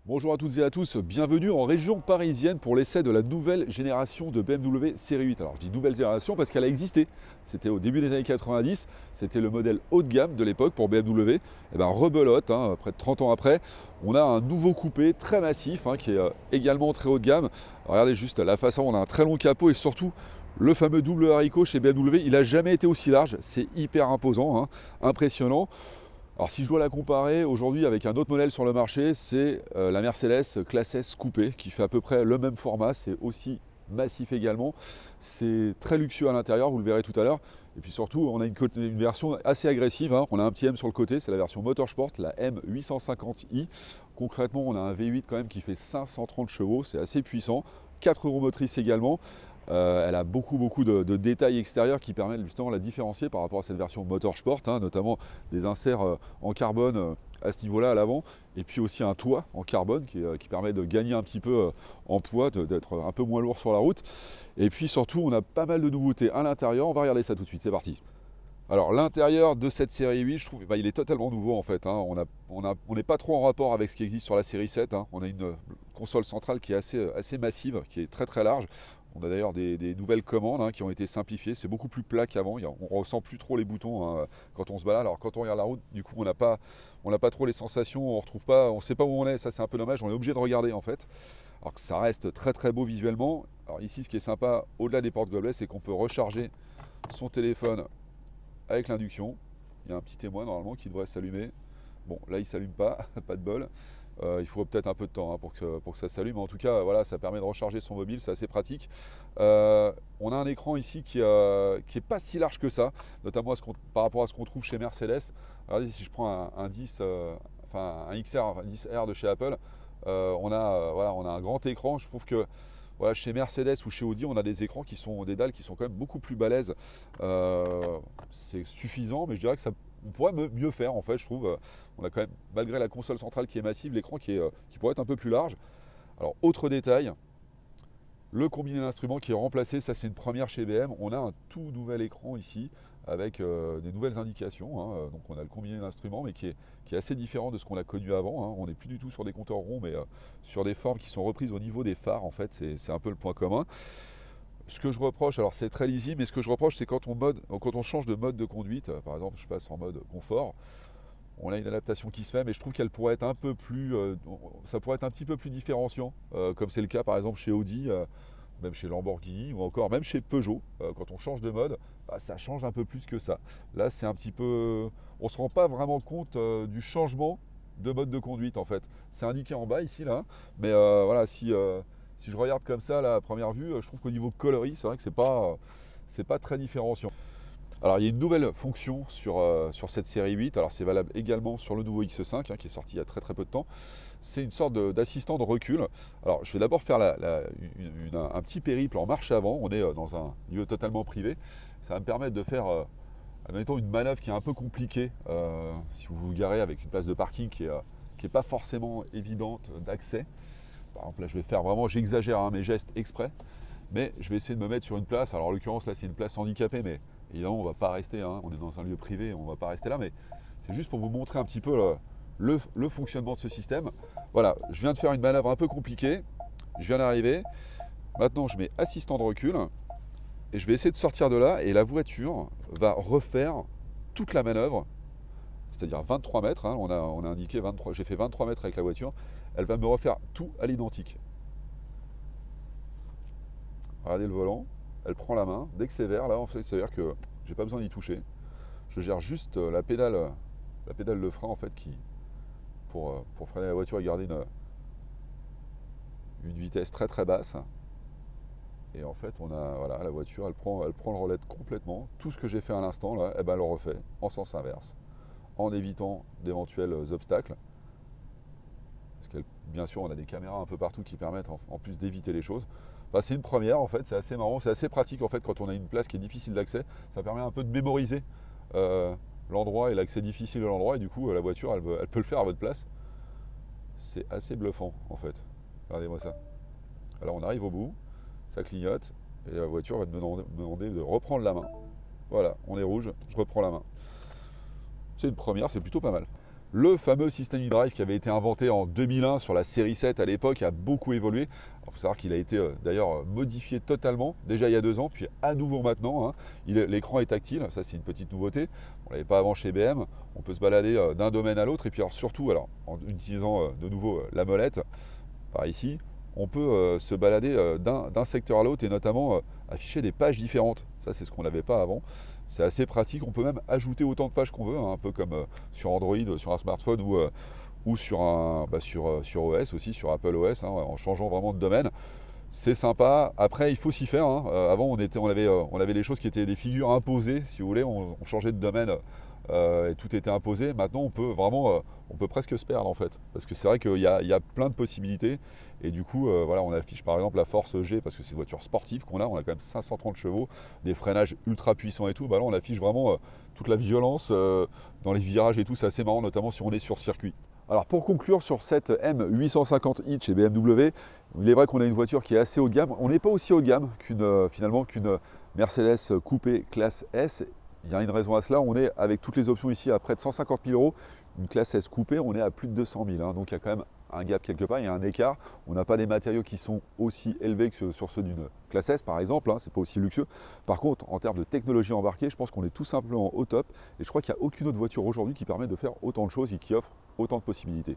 Bonjour à toutes et à tous, bienvenue en région parisienne pour l'essai de la nouvelle génération de BMW série 8. Alors je dis nouvelle génération parce qu'elle a existé. C'était au début des années 90, c'était le modèle haut de gamme de l'époque pour BMW. Et bien rebelote, près de 30 ans après, on a un nouveau coupé très massif qui est également très haut de gamme. Alors, regardez juste la façade, on a un très long capot et surtout le fameux double haricot chez BMW, il n'a jamais été aussi large, c'est hyper imposant, impressionnant. Alors si je dois la comparer aujourd'hui avec un autre modèle sur le marché, c'est la Mercedes Classe S coupé qui fait à peu près le même format, c'est aussi massif également, c'est très luxueux à l'intérieur, vous le verrez tout à l'heure. Et puis surtout, on a une version assez agressive, on a un petit M sur le côté, c'est la version Motorsport, la M850i. Concrètement, on a un V8 quand même qui fait 530 chevaux, c'est assez puissant, 4 roues motrices également. Elle a beaucoup de détails extérieurs qui permettent justement de la différencier par rapport à cette version Motorsport, notamment des inserts en carbone à ce niveau-là à l'avant, et puis aussi un toit en carbone qui permet de gagner un petit peu en poids, d'être un peu moins lourd sur la route. Et puis surtout, on a pas mal de nouveautés à l'intérieur, on va regarder ça tout de suite, c'est parti. Alors l'intérieur de cette série 8, je trouve, il est totalement nouveau en fait. On n'est pas trop en rapport avec ce qui existe sur la série 7. On a une console centrale qui est assez massive, qui est très large. On a d'ailleurs des nouvelles commandes qui ont été simplifiées. C'est beaucoup plus plat qu'avant. On ne ressent plus trop les boutons quand on se balade. Alors quand on regarde la route, du coup on n'a pas trop les sensations. On retrouve pas, on ne sait pas où on est. Ça c'est un peu dommage. On est obligé de regarder en fait. Alors que ça reste très beau visuellement. Alors ici, ce qui est sympa, au-delà des portes gobelets, c'est qu'on peut recharger son téléphone avec l'induction. Il y a un petit témoin normalement qui devrait s'allumer. Bon, là il ne s'allume pas, pas de bol. Il faut peut-être un peu de temps pour que ça s'allume. En tout cas, voilà, ça permet de recharger son mobile, c'est assez pratique. On a un écran ici qui est pas si large que ça, notamment par rapport à ce qu'on trouve chez Mercedes. Regardez, si je prends un 10, un XR, un 10R de chez Apple, on a un grand écran. Je trouve que voilà, chez Mercedes ou chez Audi, on a des écrans des dalles qui sont quand même beaucoup plus balèzes. C'est suffisant, mais je dirais que on pourrait mieux faire en fait, je trouve. On a quand même, malgré la console centrale qui est massive, l'écran qui pourrait être un peu plus large. Alors, autre détail, le combiné d'instruments qui est remplacé, ça c'est une première chez BM. On a un tout nouvel écran ici avec des nouvelles indications. Donc on a le combiné d'instruments mais qui est assez différent de ce qu'on a connu avant. On n'est plus du tout sur des compteurs ronds mais sur des formes qui sont reprises au niveau des phares en fait. C'est un peu le point commun. Ce que je reproche, alors c'est très lisible, mais ce que je reproche c'est quand on change de mode de conduite, par exemple je passe en mode confort, on a une adaptation qui se fait, mais je trouve qu'elle pourrait être un peu plus, ça pourrait être un petit peu plus différenciant, comme c'est le cas par exemple chez Audi, même chez Lamborghini ou encore même chez Peugeot. Quand on change de mode, ça change un peu plus que ça. Là, c'est un petit peu, on se rend pas vraiment compte du changement de mode de conduite en fait. C'est indiqué en bas ici là, mais voilà, si je regarde comme ça là, à première vue, je trouve qu'au niveau coloris, c'est vrai que c'est pas très différenciant. Alors il y a une nouvelle fonction sur cette série 8, alors c'est valable également sur le nouveau X5 qui est sorti il y a très peu de temps. C'est une sorte d'assistant de recul. Alors je vais d'abord faire un petit périple en marche avant, on est dans un lieu totalement privé. Ça va me permettre de faire admettons une manœuvre qui est un peu compliquée, si vous vous garez avec une place de parking qui est pas forcément évidente d'accès. Par exemple là je vais faire vraiment, j'exagère mes gestes exprès, mais je vais essayer de me mettre sur une place. Alors en l'occurrence là c'est une place handicapée, mais évidemment on ne va pas rester, on est dans un lieu privé, on ne va pas rester là, mais c'est juste pour vous montrer un petit peu le fonctionnement de ce système. Voilà, je viens de faire une manœuvre un peu compliquée, je viens d'arriver, maintenant je mets assistant de recul, et je vais essayer de sortir de là, et la voiture va refaire toute la manœuvre, c'est-à-dire 23 mètres, on a indiqué 23, j'ai fait 23 mètres avec la voiture, elle va me refaire tout à l'identique. Regardez le volant, elle prend la main, dès que c'est vert, là en fait, c'est-à-dire que j'ai pas besoin d'y toucher. Je gère juste la pédale de frein en fait pour freiner la voiture et garder une vitesse très basse. Et en fait, voilà, la voiture, elle prend le relais complètement. Tout ce que j'ai fait à l'instant, là, elle le refait en sens inverse, en évitant d'éventuels obstacles. Parce que bien sûr, on a des caméras un peu partout qui permettent en plus d'éviter les choses. C'est une première en fait, c'est assez marrant, c'est assez pratique en fait quand on a une place qui est difficile d'accès. Ça permet un peu de mémoriser l'endroit et l'accès difficile de l'endroit, et du coup la voiture elle peut le faire à votre place. C'est assez bluffant en fait. Regardez-moi ça. Alors on arrive au bout, ça clignote, et la voiture va me demander de reprendre la main. Voilà, on est rouge, je reprends la main. C'est une première, c'est plutôt pas mal. Le fameux système e-drive qui avait été inventé en 2001 sur la série 7 à l'époque a beaucoup évolué. Il faut savoir qu'il a été d'ailleurs modifié totalement, déjà il y a 2 ans, puis à nouveau maintenant, hein. L'écran est tactile, ça c'est une petite nouveauté. On ne l'avait pas avant chez BM. On peut se balader d'un domaine à l'autre, et puis alors surtout, alors, en utilisant de nouveau la molette, par ici, on peut se balader d'un secteur à l'autre et notamment afficher des pages différentes. Ça, c'est ce qu'on n'avait pas avant. C'est assez pratique. On peut même ajouter autant de pages qu'on veut, hein, un peu comme sur Android, sur un smartphone ou sur sur OS aussi, sur Apple OS, hein, en changeant vraiment de domaine. C'est sympa. Après, il faut s'y faire, hein. Avant, on avait des choses qui étaient des figures imposées, si vous voulez. On changeait de domaine et tout était imposé. Maintenant, on peut vraiment, on peut presque se perdre en fait. Parce que c'est vrai qu'il y a plein de possibilités. Et du coup, voilà, on affiche par exemple la Force G, parce que c'est une voiture sportive qu'on a. On a quand même 530 chevaux, des freinages ultra puissants et tout. Bah là, on affiche vraiment toute la violence dans les virages et tout. C'est assez marrant, notamment si on est sur circuit. Alors pour conclure sur cette M850i chez BMW, il est vrai qu'on a une voiture qui est assez haut de gamme. On n'est pas aussi haut de gamme finalement qu'une Mercedes coupé classe S. Il y a une raison à cela, on est avec toutes les options ici à près de 150 000 euros. Une classe S coupée, on est à plus de 200 000. Hein, donc il y a quand même un gap quelque part, il y a un écart. On n'a pas des matériaux qui sont aussi élevés que sur ceux d'une classe S par exemple, hein, c'est pas aussi luxueux. Par contre, en termes de technologie embarquée, je pense qu'on est tout simplement au top. Et je crois qu'il n'y a aucune autre voiture aujourd'hui qui permet de faire autant de choses et qui offre autant de possibilités.